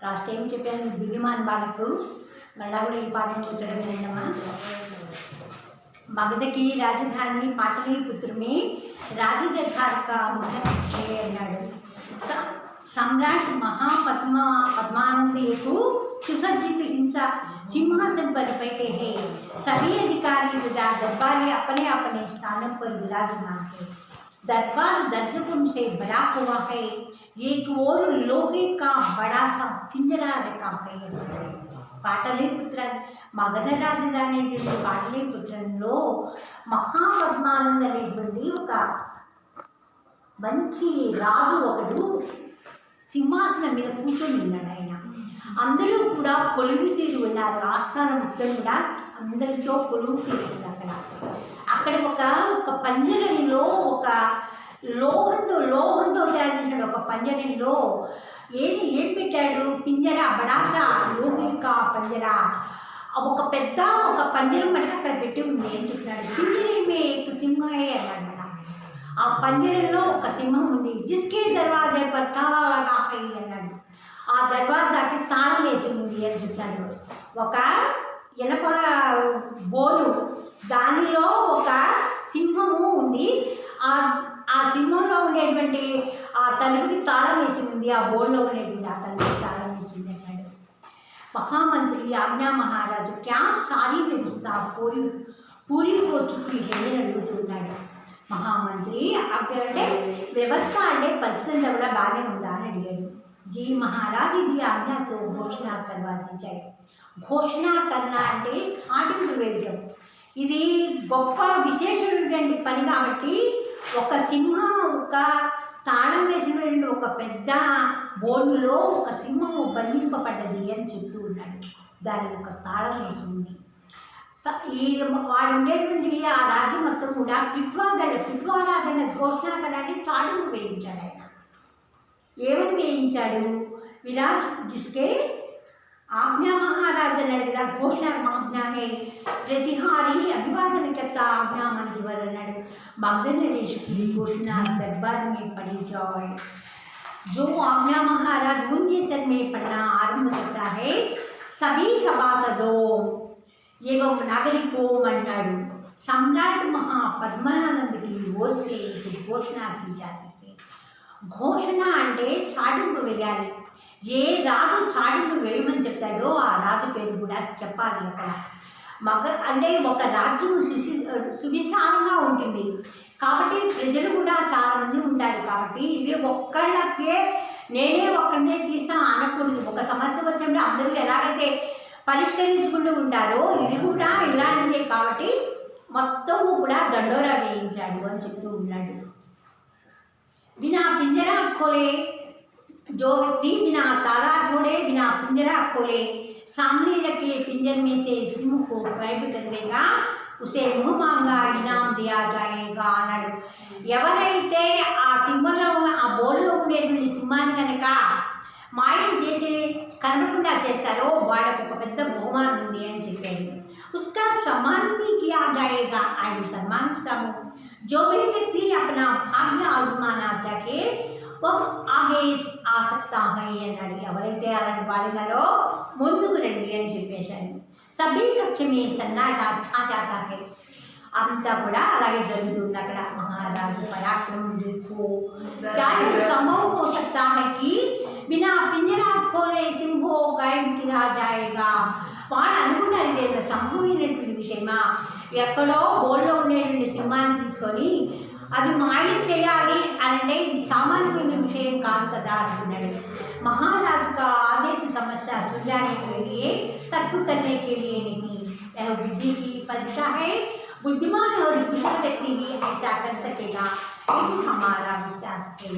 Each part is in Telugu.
లాస్ట్ టైం చెప్పాను దివ్యమాన్ బాలకు మళ్ళా కూడా ఈ పాఠం చెప్పడం ఏంటమ్మా. मगध की राजधानी पाटलिपुत्र में राजदरबार का मुख्य अన్నాడు. सम्राट पद्मानंद को सुसज्जित हिंसा सिंहासन पर बैठे हैं. सभी अधिकारी तथा दरबारी अपने अपने स्थानों पर विराजमान है. दरबार दर्शकों से भरा हुआ है. एक और लोहे का बड़ा सा पिंजरा रखा है. पाटलिपुत्र मगध राजधानी पाटलिपुत्రంలో మహాపద్మానంద అనేటువంటి ఒక మంచి రాజు ఒకడు సింహాసనం మీద కూర్చొని ఉన్నాడు. ఆయన అందరూ కూడా కొలువు తీరు ఉన్నారు. ఆస్థానం మొత్తం కూడా అందరితో కొలువు తీరుంది. అక్కడ ఒక పంజరంలో ఒక లోహంతో తయారు చేసిన ఒక పంజరంలో ఏం పెట్టాడు? పింజరా బడాసా లోహికా పంజరా. ఒక పెద్ద పంజరం మనకి అక్కడ పెట్టి ఉంది. ఏం చెప్తున్నాడు? పింజరేమే సింహే అన్నాడు. ఆ పంజరంలో ఒక సింహం ఉంది. జిస్కే దర్వాజా పర్ తాళా లగా హై అన్నాడు. ఆ దర్వాజాకి తాళం వేసి ఉంది అని చెప్తాడు. ఒక ఎనప బోలు, దానిలో ఒక సింహము ఉంది. ఆ సింహంలో ఉండేటువంటి ఆ తలుపుకి తాళం వేసి ఉంది. ఆ బోర్డులో ఉండేటువంటి ఆ తలుపుకి తాళం వేసింది అన్నాడు. महामंत्री आज्ञा महाराज क्या सारी व्यवस्था पूरी हो चुकी है అని అడుగుతున్నాడు. మహామంత్రి అంటే వ్యవస్థ అంటే పరిస్థితులు కూడా బాగానే ఉందా అని అడిగాడు. जी महाराज ఇది ఆజ్ఞతో ఘోషణ करवा दी जाए. ఘోషణ కన్నా అంటే చాటింపు వేయడం. ఇది గొప్ప విశేషమైనటువంటి పని కాబట్టి ఒక సింహం ఒక తాళం వేసినటువంటి ఒక పెద్ద బోర్డులో ఒక సింహము బంధింపబడ్డది అని చెప్తూ ఉన్నాడు. దానికి ఒక తాళం వేసి ఉంది. వాడు ఉండేటువంటి ఆ రాజ్యం మొత్తం కూడా పిట్వారాధన ఘోషణ కన్నా చాటును వేయించాడు. ఆయన ఏమని వేయించాడు? విరాజ్ జిస్కే आज्ञा महाराज अड़गा घोषणा आज्ञा है प्रतिहारी अभिवादन करता आज्ञा मंत्रीवर मगध नरेश की घोषणा दरबार में पढ़ी जाए. जो आज्ञा महाराज उनके सर में पढ़ना आरंभ करता है सभी सभासदों एवं नागरिकों मन्नाडु सम्राट महापद्मानंद की ओर से घोषणा की जाती है. घोषणा అంటే చాటింపు వేయాలి. ఏ రాజు చాటింపు వేయమని చెప్తాడో ఆ రాజు పేరు కూడా చెప్పాలి. అక్కడ అంటే ఒక రాజ్యం సువిశాలంగా ఉంటుంది కాబట్టి ప్రజలు కూడా చాలామంది ఉంటారు. కాబట్టి ఇది నేనే ఒక్కడే తీస్తాను అనకూడదు. ఒక సమస్య వచ్చినప్పుడు అందరూ ఎలాగైతే పరిష్కరించుకుంటూ ఉంటారో ఇది కూడా ఇలాంటిదే. కాబట్టి మొత్తము కూడా దండోరా వేయించాడు అని చెప్తూ ఉన్నాడు. बिना पिंजरा खोले जो व्यक्ति बिना ताला जोड़े बिना पिंजरा खोले सामने लगे पिंजर में से सिंह को गायब कर देगा उसे मुँह मांगा इनाम दिया जाएगा అన్నాడు. ఎవరైతే ఆ సింహంలో ఉన్న ఆ బోర్డులో ఉండేటువంటి సింహాన్ని కనుక మాయం చేసి కనపడకుండా చేస్తారో వాళ్ళకు ఒక పెద్ద బహుమానం ఉంది అని చెప్పాడు. उसका सम्मान भी किया जाएगा. ఆయన సన్మానిస్తాము. जो भी व्यक्ति अपना भाग्य आजमाना चाहे वो आगे आ सकता है అన్నాడు. ఎవరైతే అలాంటి వాడినారో ముందుకు రండి అని చెప్పేశాను. సభీ కక్ష మీ సన్నాగా ఛా జాతా है. అంతా కూడా అలాగే జరుగుతుంది. అక్కడ మహారాజు పరాక్రమం देखो क्या ये संभव हो सकता है कि बिना पिंजरा खोले सिंहो गायब किया जाएगा. వాడు అనుకున్నారు ఇదేదో సంభవమైనటువంటి విషయమా? ఎక్కడో బోర్డులో ఉండేటువంటి సింహాన్ని తీసుకొని అది మాయం చేయాలి అంటే ఇది సామాన్యమైన విషయం కాదు కదా అనుకున్నాడు. महाराज का आदेश समस्या सुलझाने के लिए तर्क करने के लिए नहीं, यह बुद्धि की परीक्षा है. बुद्धिमान और कुशल व्यक्ति ही ऐसा कर सकेगा. ఇది हमारा विश्वास है.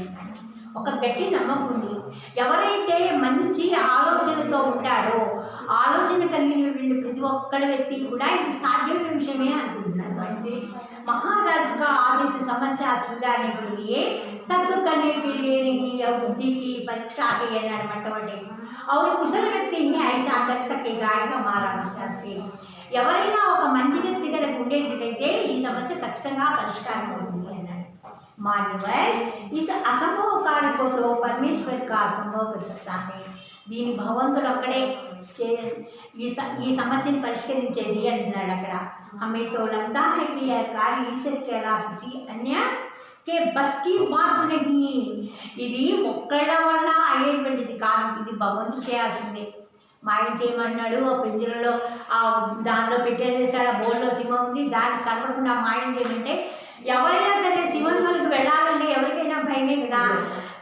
ఒక గట్టి నమ్మకం ఉంది. ఎవరైతే మంచి ఆలోచనతో ఉంటాడో ఆలోచన కలిగినటువంటి ప్రతి ఒక్కడి వ్యక్తి కూడా ఇది సాధ్యమైన విషయమే అనుకుంటున్నారు. అంటే महाराज का आदेश समस्या सुलझाने के लिए तर्क करने के लिए नहीं, यह बुद्धि की परीक्षा है अన్నమాట. और कुशल व्यक्ति ही ऐसा कर सकेगा. ఇది हमारा विश्वास है. ఎవరైనా ఒక మంచి వ్యక్తి కనుక ఉండేటట్టయితే ఈ సమస్య ఖచ్చితంగా పరిష్కారం అవుతుంది అన్నాడు. मान्यवर इस असंभव कार्य को तो परमेश्वर का संभव कर सकता है దీని భగవంతుడు ఒక్కడే ఈ సమస్యను పరిష్కరించేది అంటున్నాడు అక్కడ हमें तो लगता है कि यह कार्य ईश्वर के अलावा किसी अन्य के बस की बात नहीं ఇది ఒక్కళ్ళ వల్ల అయ్యేటువంటిది కాదు ఇది భగవంతుడు చేయాల్సిందే మాయం చేయమన్నాడు ఆ పింజరంలో ఆ దానిలో పెట్టేసేసాడు ఆ బోర్డులో సింహం ఉంది దాన్ని కనపడకుండా మాయం చేయమంటే ఎవరైనా సరే శివన్లోకి వెళ్ళాలంటే ఎవరికైనా భయమే కదా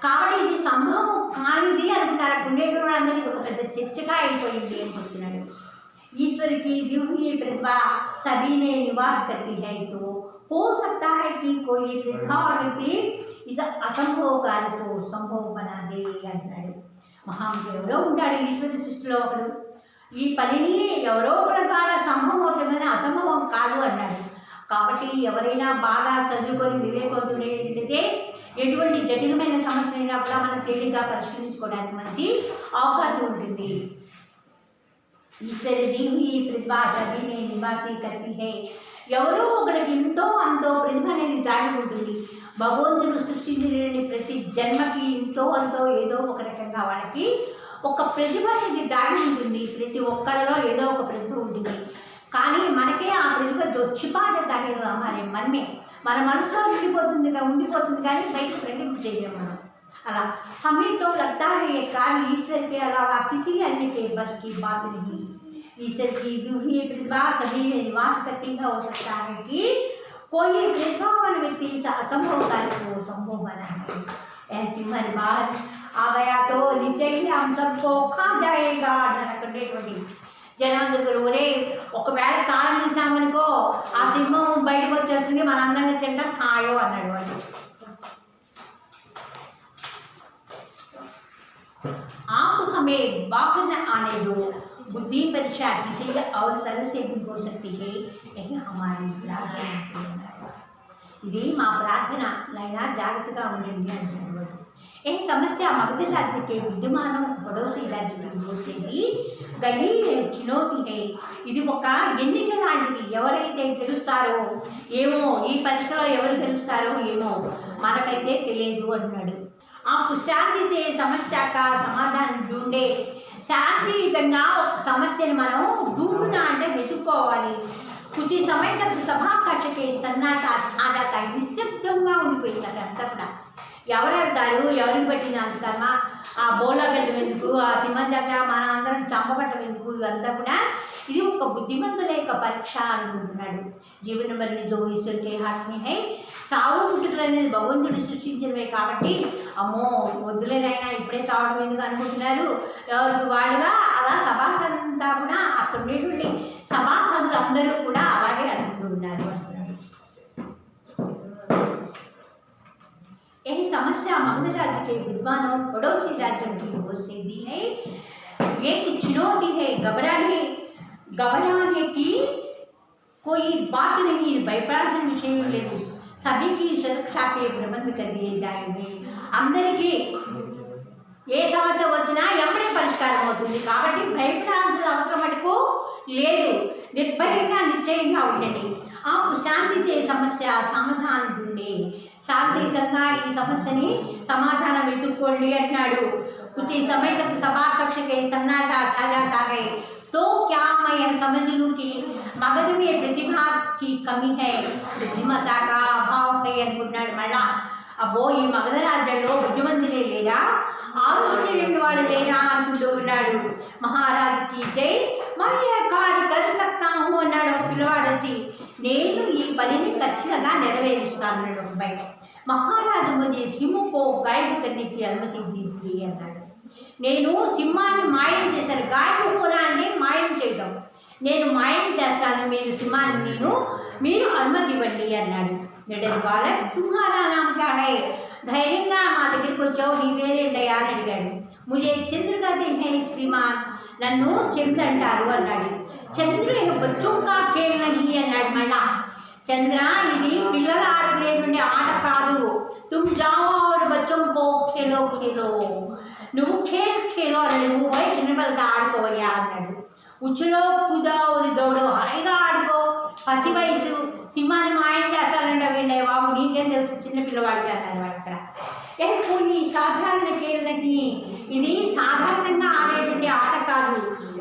కాబట్టి ఇది సంభవం కానిది అనుకుంటారు ఉండేటువంటి వాళ్ళందరికీ ఒక పెద్ద చర్చగా అయిపోయింది అని చెప్తున్నాడు ईश्वर की दिव्य प्रतिभा सभी ने निवास करती है तो हो सकता है कि कोई प्रतिभा और व्यक्ति इस असंभव कार्य को संभव बना दे అంటున్నాడు మహాముడు ఎవరో ఉంటాడు ఈశ్వర సృష్టిలో ఒకడు ఈ పనిని ఎవరో ఒకరి ద్వారా సంభవం అవుతుందని అసంభవం కాదు అన్నాడు కాబట్టి ఎవరైనా బాగా చదువుకొని వివేకవంతుడైతే ఎటువంటి జటిలమైన సమస్యలైనా కూడా మనం తేలిగ్గా పరిష్కరించుకోవడానికి మంచి అవకాశం ఉంటుంది ईश्वर दी हुई प्रतिभा सभी ने निवासी करती है ఎవరో ఒకరికి ఎంతో అంతో ప్రతిభ అనేది దాగి ఉంటుంది భగవంతుడు సృష్టించిన ప్రతి జన్మకి ఎంతో అంతో ఏదో ఒక రకంగా వాళ్ళకి ఒక ప్రతిభ అనేది దాగి ఉంటుంది ప్రతి ఒక్కరిలో ఏదో ఒక ప్రతిభ ఉంటుంది కానీ మనకే ఆ ప్రతిభ జొచ్చిపాట దాగి మనమే మన మనసులో ఉండిపోతుంది కానీ బయట ప్రకటింపు చేయలేము మనం अला हमें तो लगता है ये कार्य ईश्वर के अलावा किसी अन्य के बस की बात नहीं ईश्वर की दिव्य प्रतिभा सभी में निवास करती है हो सकता है कि कोई प्रतिभावान व्यक्ति इस असंभव कार्य को संभव बना है ऐसी हमारी बात आ गया तो निश्चय ही हम सबको खा जाएगा నన్నటువంటి జనాందరూ ఒరే ఒకవేళ తాళం తీసామనుకో ఆ సింహం బయటకు వచ్చేస్తుంది మన అందరినీ తింటాం ఖాయో అన్నాడు వాడు आप हमें बाहर न आने दो बुद्धि परीक्षा किसी और तरह से भी हो सकती है यही हमारी प्रार्थना ఇది మా ప్రార్థన నైనా జాగ్రత్తగా ఉండండి అంటున్నాడు ఈ సమస్య మగధ राज्य के विद्यमान पड़ोसी राज्य की ओर से भी गई चुनौती है ఇది ఒక ఎన్నిక లాంటిది ఎవరైతే గెలుస్తారో ఏమో ఈ పరీక్షలో ఎవరు గెలుస్తారో ఏమో మనకైతే తెలియదు అంటున్నాడు आप शांति से समस्या का समाधान ढूंढे శాంతియుతంగా ఒక సమస్యను మనం ढूंढना అంటే వెతుక్కోవాలి कुछ समय तक सभा कक्ष के सन्नाटा छा जाता है నిశ్శబ్దంగా ఉండిపోయింది అంతా కూడా ఎవరెళ్తారు ఎవరికి పట్టింది అంత కర్మ ఆ బోలగడ్డం ఎందుకు ఆ సింహం దగ్గర మన అందరం చంపబట్టం ఎందుకు ఇదంతా కూడా ఇది ఒక బుద్ధిమంతుల యొక్క పరీక్ష అనుకుంటున్నాడు జీవన మరణి జో ఈశ్వర్ కే హాత్ మే హై చావు పుట్టుకలు అనేది భగవంతుడు సృష్టించినవే కాబట్టి అమ్మో వద్దులేనైనా ఇప్పుడే చావడం ఎందుకు అనుకుంటున్నారు ఎవరికి వాళ్ళుగా అలా సభాసదంతా కూడా అక్కడ ఉండేటువంటి సభాసదులు అందరూ కూడా అలాగే అనుకుంటున్నారు అంటున్నాడు यही समस्या मगध राज्य के विद्वानों पड़ोसी राज्यों की ओर से दी है एक चुनौती है घबराने की कोई बात नहीं भयपड़ाल्సిన విషయం లేదు सभी की सुरक्षा के प्रबंध कर दिए जाएंगे అందరికీ ఏ సమస్య వచ్చినా ఎప్పుడే పరిష్కారం అవుతుంది కాబట్టి భయపడాల్సిన అవసరం మటుకు లేదు నిర్భయంగా నిశ్చయంగా ఉండండి आप शांति से समस्या समाधान ढूंढे శాంతియుతంగా ఈ సమస్యని సమాధానం వెతుక్కోండి అంటున్నాడు कुछ समय तक सभा कक्ष के सन्नाटा छा जाता है तो क्या मैं यह समझ लूँ कि मगध में प्रतिभा की कमी है बुद्धिमत्ता का अभाव है అనుకుంటున్నాడు మళ్ళా అబ్బో ఈ మగధ రాజ్యంలో బుద్ధిమంతులే లేరా ఆలోచన వాళ్ళు లేరా అనుకుంటూ ఉన్నాడు మహారాజుకి జై मैं यह कार्य कर सकता हूँ అన్నాడు ఒక పిల్లవాడు వచ్చి నేను ఈ పనిని ఖచ్చితంగా నెరవేరుస్తాను అన్నాడు ఒక బయట మహారాజు मुझे सिंह को गाइड करने की अनुमति दीजिए అన్నాడు నేను సింహాన్ని మాయం చేశాను గాయడు కూడా అంటే మాయం చేయడం నేను మాయం చేస్తాను మీరు సింహాన్ని మీరు అనుమతి ఇవ్వండి అన్నాడు నిడది వాళ్ళ సింహారా నామ క్యా హై ధైర్యంగా మా దగ్గరికి వచ్చావు నీ పేరేంటయ్యా అని అడిగాడు ముజే చంద్రగా హై శ్రీమాన్ నన్ను చంద్ర అంటారు అన్నాడు చంద్ర బచ్చోకా ఖేల్ నహీ అన్నాడు మళ్ళా చంద్ర ఇది పిల్లలు ఆడుకునేటువంటి ఆట కాదు తుమ్ జాओ और बच्चों को खेलो खेलो నువ్వు ఖేలో అని నువ్వు పోయి చిన్నపిల్లలతో ఆడుకోవయ్యా అన్నాడు ఉచ్చులో కుదావులు దౌడో హాయిగా ఆడుకో పసి వయసు సింహాన్ని మాయం చేస్తానంటే వీడే బాబు నీకేం తెలుసు చిన్న పిల్లవాడికి అన్నారు వాడు అక్కడ. ఈ సాధారణ కేళ్ళకి ఇది సాధారణంగా ఆడేటువంటి ఆట కాదు,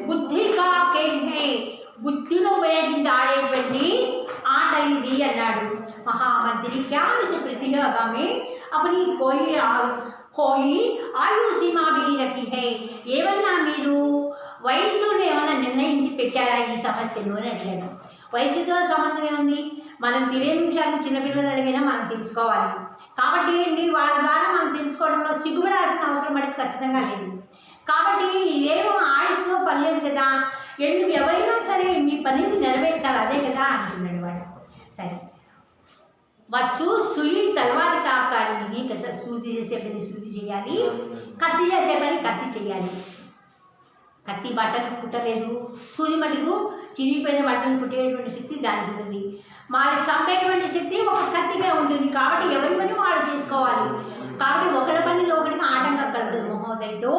బుద్ధిగా కేళ్ళే బుద్ధిలో ఉపయోగించి ఆడేటువంటి ఆట ఇది అన్నాడు. మహామంత్రి క్యాస్ ప్రతిలోగా में अपनी कोई ఆయు సీమా भी रखी है. ఏమన్నా మీరు వయసును ఏమైనా నిర్ణయించి పెట్టారా ఈ సమస్యను అని అడిగాడు. వయసుతో సంబంధం ఏముంది? మనం తెలియని విషయాలు చిన్నపిల్లలు అడిగినా మనం తెలుసుకోవాలి. కాబట్టి ఏంటి వాళ్ళ ద్వారా మనం తెలుసుకోవడంలో సిగ్గుపడాల్సిన అవసరం మనకి ఖచ్చితంగా లేదు. కాబట్టి ఇదేమో ఆయుష్లో పని లేదు కదా, ఎందుకు ఎవరైనా సరే మీ పనిని నెరవేర్చాలి అదే కదా అంటున్నాడు వాడు. సరే వచ్చు సుయి తలవారి కాకాడిని సూది చేసే పని సూది చేయాలి, కత్తి చేసే పని కత్తి చేయాలి. కత్తి బట్టలు కుట్టలేదు, సూది మటుకు చిరిగిపోయిన బట్టలు కుట్టేటువంటి శక్తి దానికి ఉంటుంది. వాళ్ళని చంపేటువంటి శక్తి ఒక కత్తిగా ఉంటుంది. కాబట్టి ఎవరి పని వాడు చేసుకోవాలి. కాబట్టి ఒకరి పనిలో ఒకరికి ఆటంకం కలుగుతుంది. మహోదయతో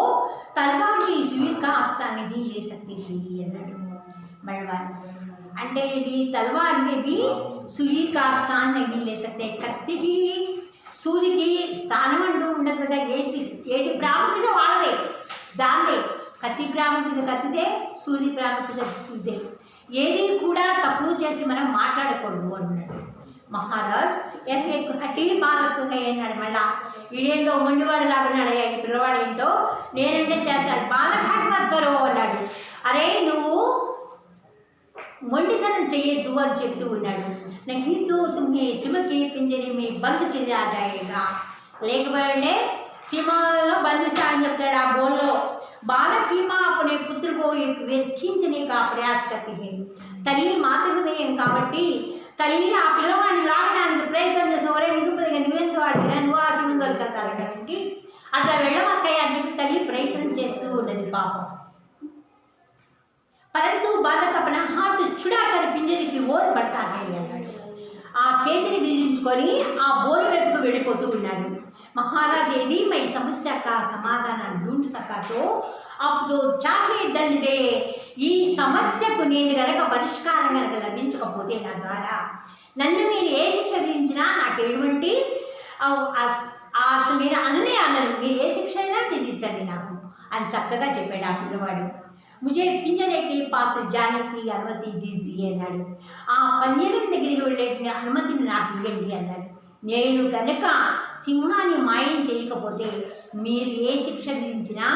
తలవారికి సుయి కాస్తానికి ఏ శక్తి అన్నాడు మళ్ళీ. అంటే ఇది తలవార్ में भी सुई का स्थान नहीं ले सकते. కత్తికి సూదికి స్థానం అంటూ ఉండదు కదా. ఏటి ప్రాముఖ్యత వాళ్ళదే, దాందే. కత్తి ప్రాముఖ్యత కత్తిదే, సూది ప్రాముఖ్యత సూదే. ఏది కూడా తక్కువ చేసి మనం మాట్లాడకూడదు అన్నాడు మహారాజ్. హఠీ బాలకు అన్నాడు మళ్ళా. ఈడేంటో మొండివాడు లాగా ఈ పిల్లవాడు ఏంటో నేనంటే చేస్తాడు. బాలఘాట్ మద్దరో అన్నాడు. అరే నువ్వు మొండితనం చేయొద్దు అని చెప్తూ ఉన్నాడు. నహీతో తుమ్మే సింహకి పింజరి మీ బంద్ కింద ఆదాయేగా, లేకపోతే సింహలో బంధిస్తా అని చెప్తాడు. ఆ బోల్లో బాలకీమా అప్పుడే పుత్రుకో వెక్కించని కా ప్రయాస కత్తి. తల్లి మాతృహృదయం కాబట్టి తల్లి ఆ పిల్లవాడిని లాగడానికి ప్రయత్నం చేసి ఒరే నిరుపదిగా నువ్వెందుకు వాడినా నువ్వు ఆ సింహం కలగతారు కాబట్టి అట్లా వెళ్ళమక్కయ్య అని చెప్పి తల్లి ప్రయత్నం చేస్తూ ఉన్నది పాపం. परंतु बालक अपना हाथ छुड़ाकर पिंजरे की ओर बढ़ता है అన్నాడు. ఆ చేతిని విదిలించుకొని ఆ బోరు వైపుకు వెళ్ళిపోతూ ఉన్నాడు. మహారాజ్ ఏది మై సమస్య కా సమాధానం ढूंढ सका तो अब तो चाहे दंड दे. ఈ సమస్యకు నేను గనక పరిష్కారం గనక లభించకపోతే నా ద్వారా నన్ను మీరు ఏ శిక్ష విధించినా నాకు ఎటువంటి అసలు నేను అన్నీ అన్నను, మీరు ఏ శిక్ష అయినా విధించండి నాకు అని చక్కగా చెప్పాడు ఆ పిల్లవాడు. मुझे पिंजरे के पास जाने की अनुमति दीजिए అన్నాడు. ఆ పంజరం దగ్గరికి వెళ్ళే అనుమతిని నాకు ఇవ్వండి అన్నాడు. నేను కనుక సింహాన్ని మాయం చేయకపోతే మీరు ఏ శిక్ష విధించినా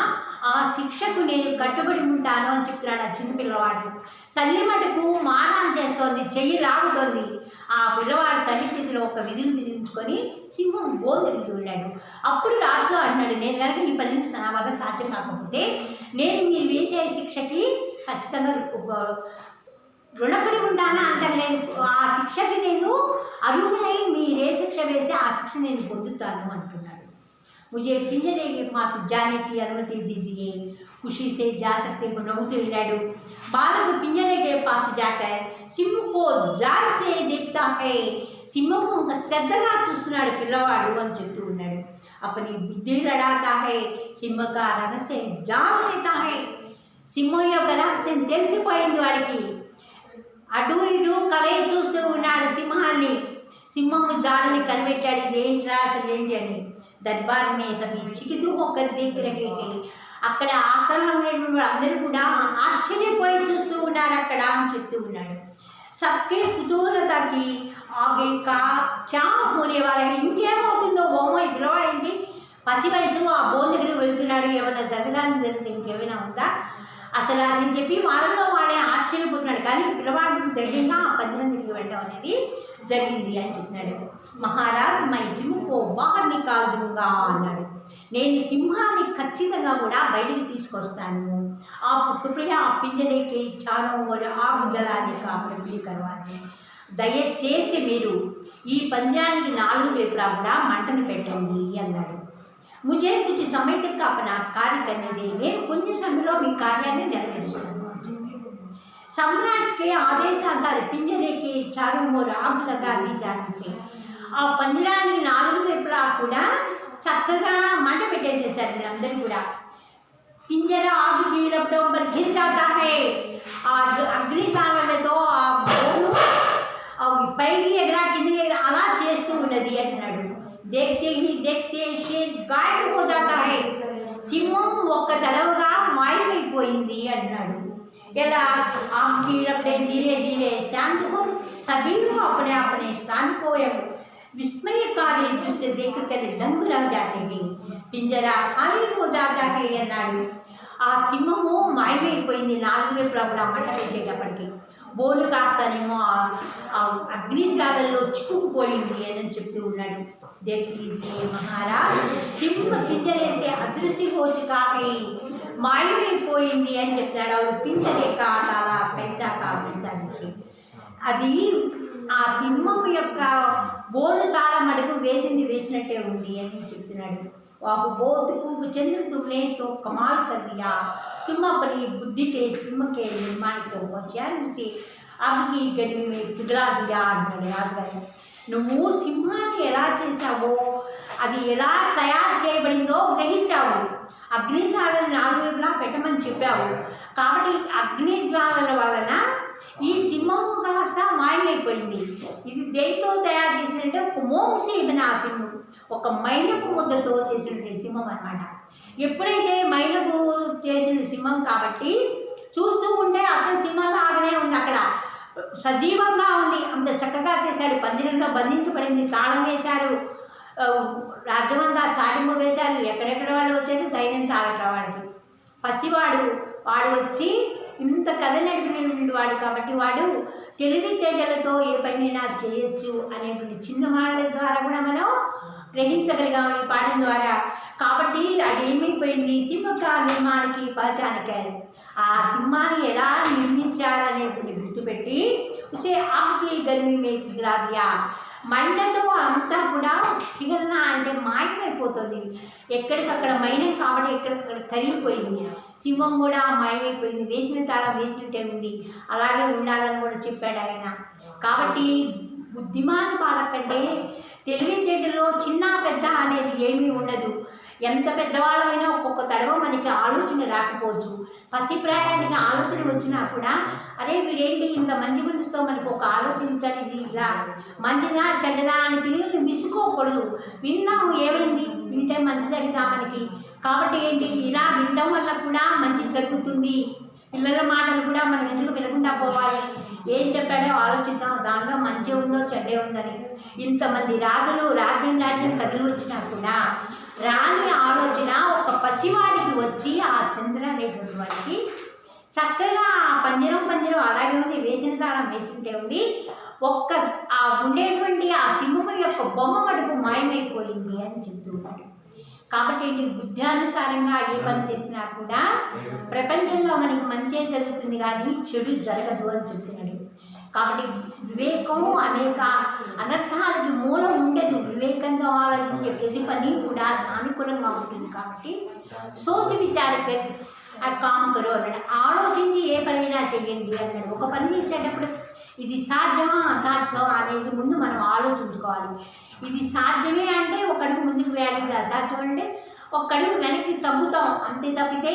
ఆ శిక్షకు నేను కట్టుబడి ఉంటాను అని చెప్తున్నాడు ఆ చిన్నపిల్లవాడు. తల్లి మటుకు మారం చేస్తోంది, చెయ్యి రాగుతోంది. ఆ పిల్లవాడు తల్లి చేతిలో ఒక విధిని విధించుకొని సింహం బోధనకి వెళ్ళాడు. అప్పుడు రాజు అన్నాడు, నేను కనుక ఈ పని నా వల్ల సాధ్యం కాకపోతే నేను మీరు వేసే శిక్షకి ఖచ్చితంగా రుణపడి ఉంటానా అంటారు. నేను ఆ శిక్షకి నేను అర్హులై మీరు ఏ శిక్ష వేస్తే ఆ శిక్ష నేను పొందుతాను అంటున్నాడు. मुझे पिंजरे के पास जाने की अनुमति दीजिए. खुशी से जा सकते हो नव्వుతూ వెళ్ళాడు. बालक पिंजरे के पास जाकर सिंह को जाल से देखता है. సింహము ఒక శ్రద్ధగా చూస్తున్నాడు పిల్లవాడు అని చెప్తూ ఉన్నాడు. अपनी बुद्धि लड़ाता है. सिंह का रहस्य जान लेता है. సింహం యొక్క రహస్యం తెలిసిపోయింది వాడికి. అటు ఇటు కలయి చూస్తూ ఉన్నాడు సింహాన్ని. సింహము జాడని కనిపెట్టాడు, ఇదేంట్రా అసలు ఏంటి అని. దర్బార్ మే సభీ చికితూ ఒక్కరి దగ్గరకి అక్కడ ఆస్థానంలో ఉండేటువంటి అందరూ కూడా ఆశ్చర్యపోయి చూస్తూ ఉన్నారు అక్కడ అని చెప్తూ ఉన్నాడు. సబ్కే కుతూహలతకి ఆగే క్యా హోనే వాళ్ళకి ఇంకేమవుతుందో ఓమో ఈ పిల్లవాడేంటి పసి వయసు ఆ బోన్ దగ్గరికి వెళ్తున్నాడు, ఏమైనా జరగడానికి జరిగితే ఇంకేమైనా ఉందా అసలు అని చెప్పి వాళ్ళలో వాడే ఆశ్చర్యపోతున్నాడు. కానీ పిల్లవాడు దగ్గరగా ఆ పంజరం దగ్గరికి వెళ్ళడం అనేది జరిగింది అని చెప్తున్నాడు. మహారాజ్ మై సింహకు బాహర్ నికాల్ దూంగా అన్నాడు. నేను సింహాన్ని ఖచ్చితంగా కూడా బయటికి తీసుకొస్తాను. ఆ కృపయా ఆ పింజరేకి చానో ఆగు జలాన్ని కాపీ కరవాలి. దయచేసి మీరు ఈ పంజరానికి 4 వైపులా కూడా మంటను పెట్టండి అన్నాడు. मुझे कुछ समय तक अपना कार्य करने देंगे. कुछ समयలో మీ కార్యాన్ని నెరవేరుస్తాను. सम्राट के आदेशानुसार पिंजरे के चारों ओर आग लगा दी जाती है. ఆ పంజరాన్ని 4 వైపులా కూడా చక్కగా మంట పెట్టేసేసారు అందరూ కూడా. पिंजरा आग की लपटों पर घिर जाता है. ఆ అగ్ని జ్వాలలతో ఆ బోను పైకి ఎగరా కిందకి ఎగరా అలా చేస్తూ ఉన్నది అంటున్నాడు. देखते ही देखते शेर गायब हो जाता है. సింహం ఒక్క తడవగా మాయమైపోయింది అన్నాడు. ఎలా आप कीड़ अपने धीरे धीरे शांत हो, सभी लोग अपने अपने स्थान को विस्मयकारी दृश्य देखकर दंग रह जाते हैं. पिंजरा खाली हो जाता है అన్నాడు. ఆ సింహము మాయమైపోయింది. 4 వైపులా మంట పెట్టేటప్పటికి బోలు కాస్తనేమో అగ్నిజ్వాలల్లో చిక్కుకుపోయింది అని చెప్తూ ఉన్నాడు. देख लीजिए महाराज, सिंह पिंजरे से अदृश्य हो चुका है, మాయమైపోయింది అని చెప్తాడు. ఆవిడ పింజరే కాలాలా పైసా కావడానికి అది ఆ సింహం యొక్క బోలు తాళం అడుగు వేసినట్టే ఉంది అని చెప్తున్నాడు. వాకు బోతుకు चंद्र तुमने तो कमाल कर दिया, तुम अपनी बुद्धि के सिंह के निर्माण को होशियार से आग की गर्मी में पिघला दिया అన్నాడు రాజుగారు. నువ్వు సింహాన్ని ఎలా చేసావో, అది ఎలా తయారు చేయబడిందో గ్రహించావు. అగ్నిజ్వాలలు 4 వైపులా పెట్టమని చెప్పావు. కాబట్టి అగ్నిజ్వాలల వలన ఈ సింహము కాస్త మాయమైపోయింది. ఇది దేనితో తయారు చేసినట్టే ఒక మోంసేబిన సింహం, ఒక మైనపు ముద్దతో చేసినటువంటి సింహం అన్నమాట. ఎప్పుడైతే మైనపు చేసిన సింహం కాబట్టి చూస్తూ ఉంటే అతని సింహంలాగానే ఉంది, అక్కడ సజీవంగా ఉంది. అంత చక్కగా చేశాడు. పందిరంలో బంధించబడింది, తాళం వేశారు, రాజ్యమంతా చాటింపు వేశారు. ఎక్కడెక్కడ వాళ్ళు వచ్చేది ధైర్యం చాలట వాడికి. పసివాడు వాడు వచ్చి ఇంత కథ నడిపినటువంటి వాడు కాబట్టి వాడు తెలివితేటలతో ఏ పనైనా చేయొచ్చు అనేటువంటి చిన్న వాళ్ళ ద్వారా కూడా మనం గ్రహించగలిగాం ఈ పాఠం ద్వారా. కాబట్టి అది ఏమైపోయింది, సింహక నిర్మాణానికి పహచానికారు. ఆ సింహాన్ని ఎలా నిర్మించాలనేటువంటి గుర్తుపెట్టి ఉసే ఆకి గర్మి మే పిఘలా దియా, మంటతో అంతా కూడా పిఘలన అంటే మాయమైపోతుంది. ఎక్కడికక్కడ మైనం కాబట్టి ఎక్కడికక్కడ కరిగిపోయింది. సింహం కూడా మాయమైపోయింది. వేసిన తాళం వేసినట్టే ఉంది, అలాగే ఉండాలని కూడా చెప్పాడు ఆయన. కాబట్టి బుద్ధిమాన్ పాలకంటే తెలివితేటలో చిన్న పెద్ద అనేది ఏమీ ఉండదు. ఎంత పెద్దవాళ్ళమైనా ఒక్కొక్క తడవ మనకి ఆలోచన రాకపోవచ్చు. పసిప్రాయానికి ఆలోచన వచ్చినా కూడా అరే వీడేంటి ఇంత మంచి మనసుతో మనకు ఒక ఆలోచించడానికి ఇలా మంచిదా చెడ్డదా అని పిల్లల్ని విసుకోకూడదు. విన్నాము ఏమైంది, వింటే మంచిదనిగా మనకి. కాబట్టి ఏంటి, ఇలా వినడం వల్ల కూడా మంచి జరుగుతుంది. పిల్లల మాటలు కూడా మనం ఎందుకు వినకుండా పోవాలి, ఏం చెప్పాడో ఆలోచిద్దాం, దానిలో మంచి ఉందో చెడ్డే ఉందని. ఇంతమంది రాజులు రాజ్యం కదిలి వచ్చినా కూడా రాని ఆలోచన ఒక పసివాడికి వచ్చి ఆ చంద్ర అనేటువంటి వాడికి చక్కగా ఆ పంజరం అలాగే ఉంది, వేసిన తాళం వేసింటే ఉంది. ఒక్క ఆ ఉండేటువంటి ఆ సింహం యొక్క బొమ్మ మటుకు మాయమైపోయింది అని చెప్తున్నాడు. కాబట్టి బుద్ధ్యానుసారంగా ఏ పని చేసినా కూడా ప్రపంచంలో మనకి మంచి జరుగుతుంది కానీ చెడు జరగదు అని చెప్తున్నాడు. కాబట్టి వివేకం అనేక అనర్థాలకి మూలం ఉండదు. వివేకంగా ఆలోచించే ప్రతి పని కూడా సానుకూలంగా ఉంటుంది. కాబట్టి సోచి విచారక ఆ కాంకరు అన్నాడు. ఆలోచించి ఏ పనైనా చేయండి అన్నాడు. ఒక పని చేసేటప్పుడు ఇది సాధ్యమా అసాధ్యమా అనేది ముందు మనం ఆలోచించుకోవాలి. ఇది సాధ్యమే అంటే ఒక అడుగు ముందుకు వేయాలి, ఇది అసాధ్యం అంటే ఒక అడుగు వెనక్కి తగ్గుతాం. అంతే తప్పితే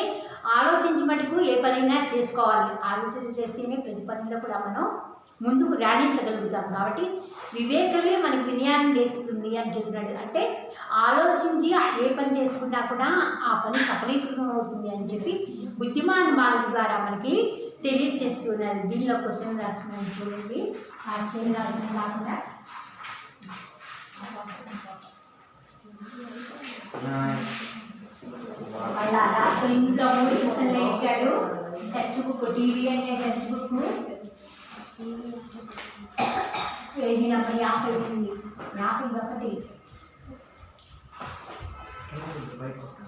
ఆలోచించి మటుకు ఏ పనైనా చేసుకోవాలి. ఆలోచన చేస్తేనే ప్రతి పనిలో కూడా మనం ముందుకు రాణించగలుగుతాం. కాబట్టి వివేకమే మనకు వినయాన్ని నేర్పుతుంది అని చెప్తున్నాడు. అంటే ఆలోచించి ఏ పని చేసుకున్నా కూడా ఆ పని సఫలీకృతం అవుతుంది అని చెప్పి బుద్ధిమాన్ మార్గం ద్వారా మనకి తెలియజేస్తున్నారు. దీనిలో క్వశ్చన్ రాస్తున్నాను చూడండి. క్వశ్చన్ రాసిన కాకుండా అలా రాత్రి ఇంట్లో 3 క్వశ్చన్లు ఇచ్చాడు. టెక్స్ట్ బుక్ టీవీ అనే టెక్స్ట్ బుక్ పేజీ నెంబర్ 50 ఉంది. 51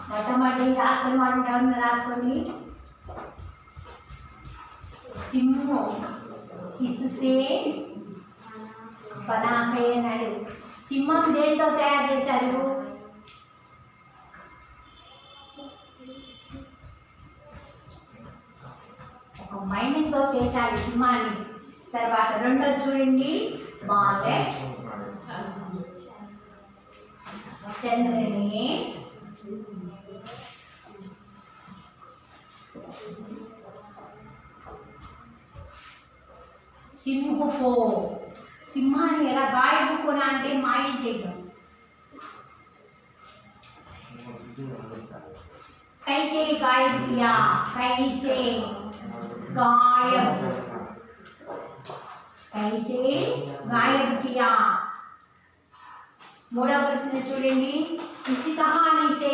మొట్టమొదటి రాసుకోండి. సింహం కిసుసే బనా హై అన్నాడు. సింహం దేనితో తయారు చేశారు? ఒక మైనంతో చేశాడు సింహాన్ని. తర్వాత రెండోది చూడండి, బాగా చంద్రుని सिंह को సింహాన్ని ఎలా గాయబు కూడా అంటే మాయం చేయడం. कैसे गायब किया, कैसे गायब, कैसे गायब किया. మూడవ ప్రశ్న చూడండి. इस कहानी से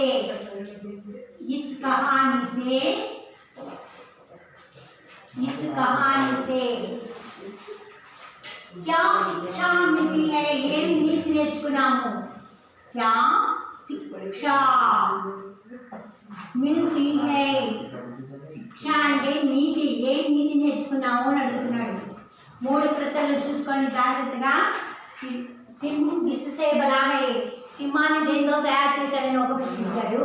क्या शिक्षा मिली है, ఏం నీతి నేర్చుకున్నాము. क्या शिक्षा मिलती है, శిక్ష అంటే నీతి, ఏ నీతి నేర్చుకున్నాము అని అడుగుతున్నాడు. మూడు ప్రశ్నలు చూసుకొని జాగ్రత్తగా. సింహ గిస్సే బలాహే, సింహాన్ని దేంతో తయారు చేశాడని ఒక ప్రశ్న ఇచ్చాడు.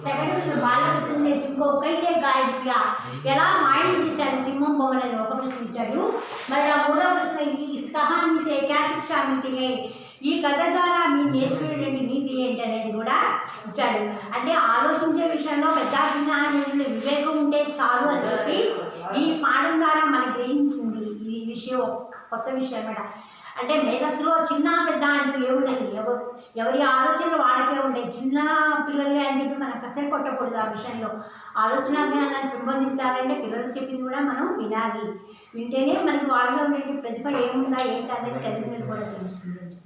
సెకండ్ ప్రశ్న బాలకృష్ణ సింహం కైసే గాయబ్ కియా, ఎలా మాయం చేశాడు సింహం బొమ్మలని ఒక ప్రశ్న ఇచ్చాడు. మరి ఆ మూడవ ప్రశ్న ఇస్ కహానీ సే క్యా శిక్ష మిల్తీ హై, ఈ కథ ద్వారా మీరు నేర్చుకునేటువంటి నీతి ఏంటి అనేది కూడా ఇచ్చాడు. అంటే ఆలోచించే విషయంలో పెద్ద జ్ఞానంలో వివేకం ఉంటే చాలు అని చెప్పి ఈ పాఠం ద్వారా మనకు గ్రహించింది. ఈ విషయం కొత్త విషయం అన్నమాట. అంటే మేధస్సులో చిన్న పెద్ద అంటూ ఏముండదు, ఎవరి ఆలోచనలు వాళ్ళకే ఉంటాయి. చిన్న పిల్లలే అని చెప్పి మనం కష్టం కొట్టకూడదు. ఆ విషయంలో ఆలోచన జ్ఞానాన్ని పెంపొందించాలంటే పిల్లలు చెప్పింది కూడా మనం వినాలి. వింటేనే మనకి వాళ్ళలో ఉండే ప్రతిభ ఏముందా ఏంటి అనేది తల్లిదండ్రులు కూడా తెలుస్తుంది.